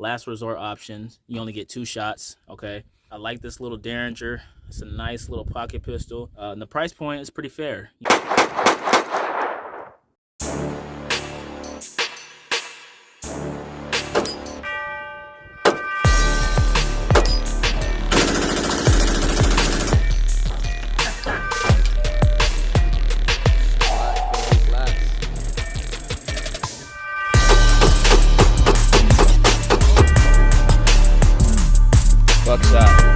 last resort options. You only get 2 shots, okay? I like this little Derringer. It's a nice little pocket pistol. And the price point is pretty fair. Buckshot.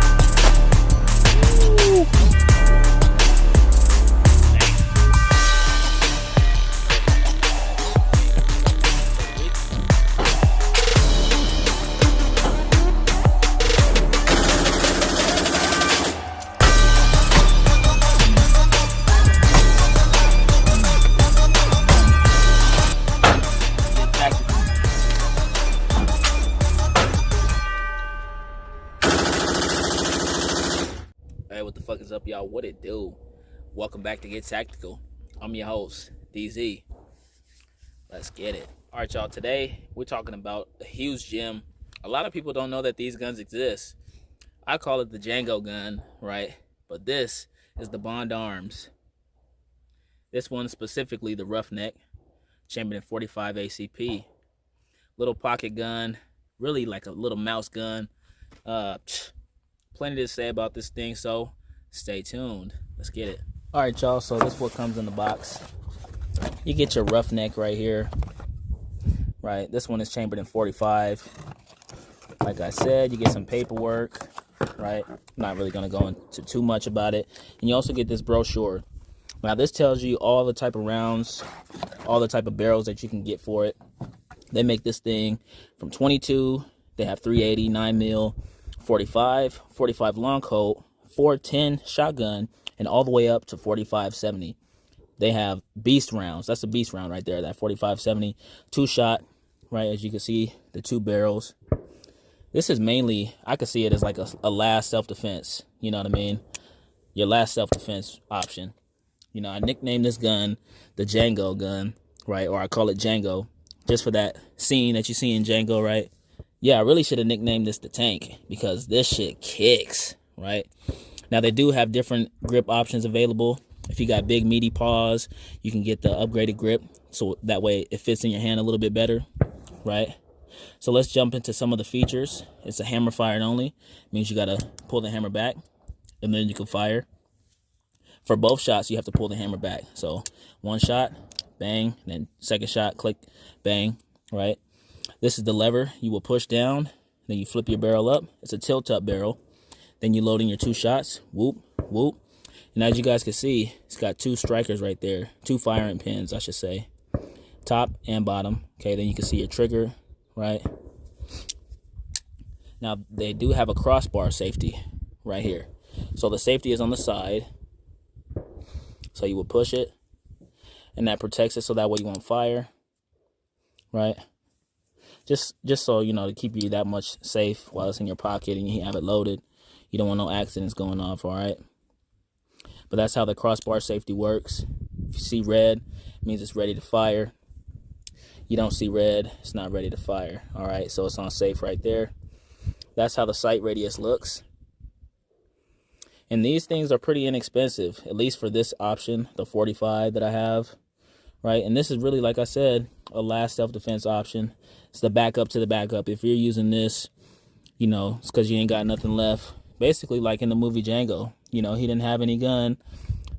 Hey, what the fuck is up, y'all? What it do? Welcome back to Get Tactical. I'm your host, DZ. Let's get it. All right, y'all. Today we're talking about a huge gem. A lot of people don't know that these guns exist. I call it the Django gun, right? But this is the Bond Arms. This one specifically, the Roughneck, chambered in 45 ACP. Little pocket gun, really like a little mouse gun. Plenty to say about this thing, so stay tuned. Let's get it. All right, y'all, so this is what comes in the box. You get your Roughneck right here, right? This one is chambered in 45. Like I said, you get some paperwork, right? I'm not really going to go into too much about it. And you also get this brochure. Now, this tells you all the type of rounds, all the type of barrels that you can get for it. They make this thing from 22. They have 380, 9 mil. 45 long colt, 410 shotgun, and all the way up to 45-70. They have beast rounds. That's a beast round right there, that 45-70. 2-shot, right, as you can see, the 2 barrels. This is mainly, I could see it as like a last self-defense, you know what I mean? Your last self-defense option. You know, I nicknamed this gun the Django gun, right, or I call it Django, just for that scene that you see in Django, right? Yeah, I really should have nicknamed this the Tank because this shit kicks, right? Now, they do have different grip options available. If you got big, meaty paws, you can get the upgraded grip, so that way it fits in your hand a little bit better, right? So let's jump into some of the features. It's a hammer fired only. It means you got to pull the hammer back, and then you can fire. For both shots, you have to pull the hammer back. So 1 shot, bang, then 2nd shot, click, bang, right? This is the lever you will push down, then you flip your barrel up. It's a tilt-up barrel. Then you load in your 2 shots, whoop, whoop. And as you guys can see, it's got 2 strikers right there, 2 firing pins, I should say, top and bottom. Okay, then you can see your trigger, right? Now, they do have a crossbar safety right here. So the safety is on the side. So you will push it, and that protects it so that way you won't fire, right? Just so, you know, to keep you that much safe while it's in your pocket and you have it loaded. You don't want no accidents going off, all right? But that's how the crossbar safety works. If you see red, it means it's ready to fire. You don't see red, it's not ready to fire, all right? So it's on safe right there. That's how the sight radius looks. And these things are pretty inexpensive, at least for this option, the 45 that I have, right? And this is really, like I said, a last self-defense option. It's the backup to the backup. If you're using this, you know, it's because you ain't got nothing left. Basically, like in the movie Django, you know, he didn't have any gun,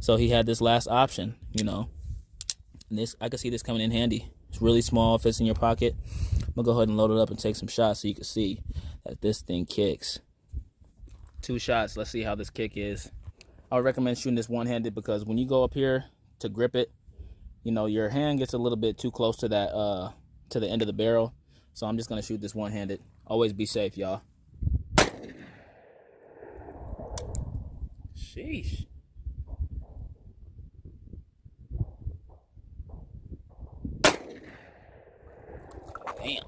so he had this last option, you know. And this, I can see this coming in handy. It's really small, fits in your pocket. I'm gonna go ahead and load it up and take some shots so you can see that this thing kicks. 2 shots. Let's see how this kick is. I would recommend shooting this one-handed because when you go up here to grip it, you know, your hand gets a little bit too close to that to the end of the barrel. So I'm just gonna shoot this one-handed. Always be safe, y'all. Sheesh. Damn.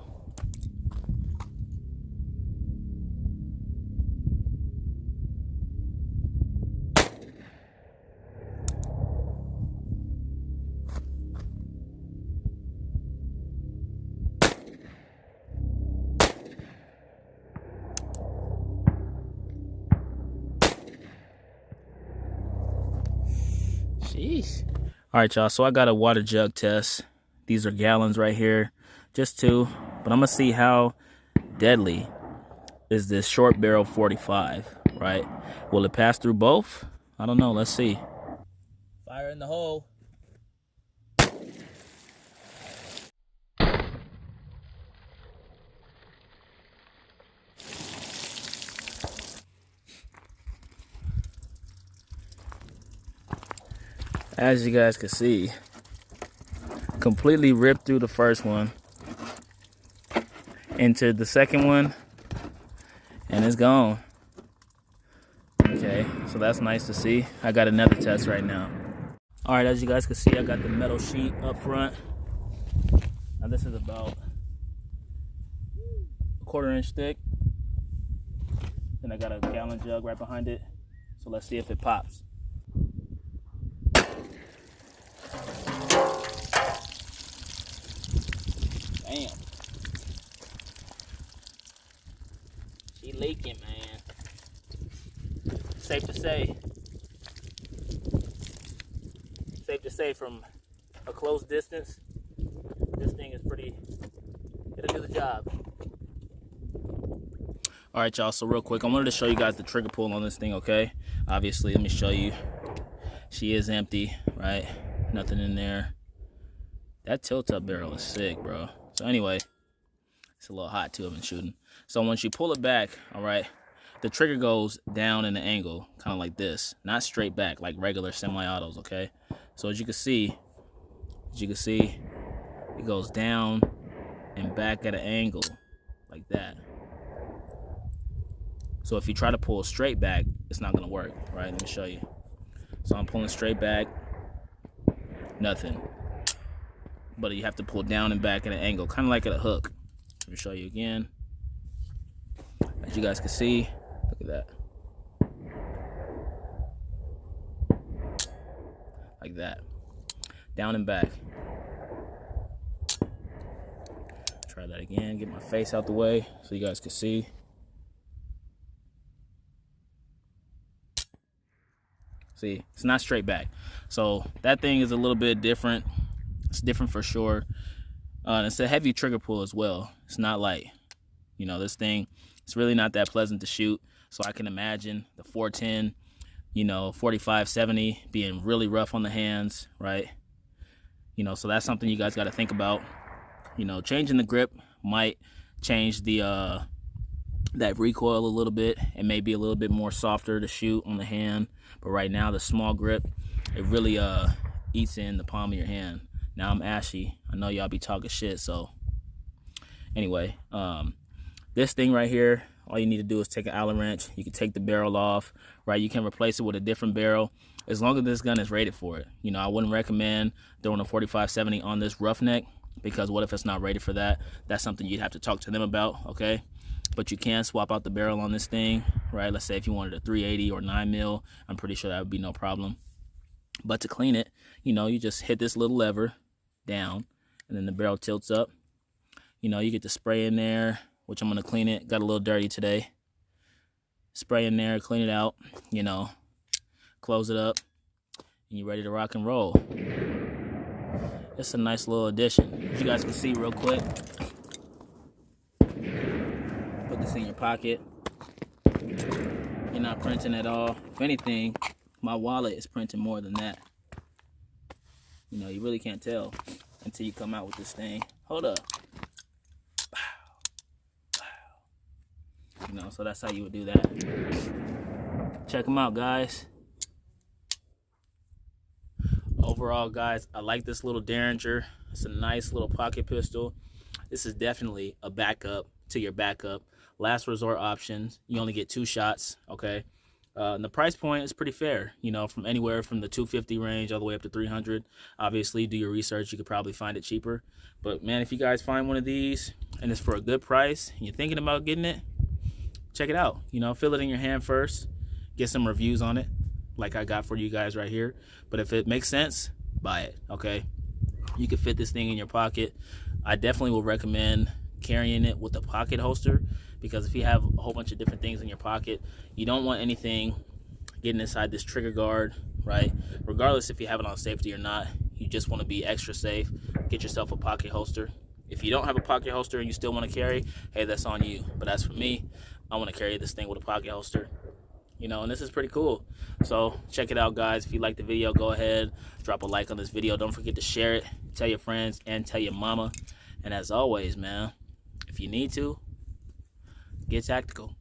Sheesh. All right, y'all. So I got a water jug test. These are gallons right here, just two. But I'm gonna see how deadly is this short barrel 45, right? Will it pass through both? I don't know. Let's see. Fire in the hole. As you guys can see, completely ripped through the first one into the second one, and it's gone. Okay, so that's nice to see. I got another test right now. All right, as you guys can see, I got the metal sheet up front. Now this is about a 1/4 inch thick. Then I got a gallon jug right behind it. So let's see if it pops. Damn. She leaking, man. Safe to say from a close distance, this thing is it'll do the job. All right, y'all, so real quick, I wanted to show you guys the trigger pull on this thing, okay? Obviously, let me show you. She is empty, right? Nothing in there. That tilt-up barrel is sick, bro. So anyway, it's a little hot too, I've been shooting. So once you pull it back, all right, the trigger goes down in an angle, kind of like this. Not straight back, like regular semi-autos, okay? So as you can see, it goes down and back at an angle, like that. So if you try to pull straight back, it's not gonna work, right? Let me show you. So I'm pulling straight back, nothing. But you have to pull down and back at an angle, kind of like at a hook. Let me show you again. As you guys can see, look at that. Like that. Down and back. Try that again, get my face out the way so you guys can see. See, it's not straight back. So that thing is a little bit different. It's different for sure. It's a heavy trigger pull as well. It's not light. You know, this thing, it's really not that pleasant to shoot. So I can imagine the 410, 45, 70 being really rough on the hands, right? So that's something you guys got to think about. Changing the grip might change the that recoil a little bit. It may be a little bit more softer to shoot on the hand. But right now, the small grip, it really eats in the palm of your hand. Now I'm ashy. I know y'all be talking shit, so anyway, this thing right here, all you need to do is take an Allen wrench. You can take the barrel off, right? You can replace it with a different barrel as long as this gun is rated for it. I wouldn't recommend throwing a 45-70 on this Roughneck because what if it's not rated for that? That's something you'd have to talk to them about, okay? But you can swap out the barrel on this thing, right? Let's say if you wanted a 380 or 9mm, I'm pretty sure that would be no problem. But to clean it, you just hit this little lever down, and then the barrel tilts up. You get the spray in there, which I'm going to clean it. Got a little dirty today. Spray in there, clean it out, close it up, and you're ready to rock and roll. It's a nice little addition. As you guys can see real quick, put this in your pocket. You're not printing at all. If anything, my wallet is printing more than that. You really can't tell until you come out with this thing. Hold up. So that's how you would do that. Check them out, guys. Overall, guys, I like this little Derringer. It's a nice little pocket pistol. This is definitely a backup to your backup. Last resort options. You only get 2 shots, okay? And the price point is pretty fair, from anywhere from the $250 range all the way up to $300. Obviously, do your research. You could probably find it cheaper. But, man, if you guys find one of these and it's for a good price and you're thinking about getting it, check it out. Feel it in your hand first. Get some reviews on it like I got for you guys right here. But if it makes sense, buy it, okay? You can fit this thing in your pocket. I definitely will recommend carrying it with a pocket holster, because if you have a whole bunch of different things in your pocket, you don't want anything getting inside this trigger guard right? Regardless if you have it on safety or not, you just want to be extra safe. Get yourself a pocket holster. If you don't have a pocket holster and you still want to carry, hey, that's on you. But as for me, I want to carry this thing with a pocket holster. You know, and this is pretty cool. So check it out, guys. If you like the video, go ahead, drop a like on this video. Don't forget to share it, tell your friends, and tell your mama. And as always, man, if you need to, get tactical.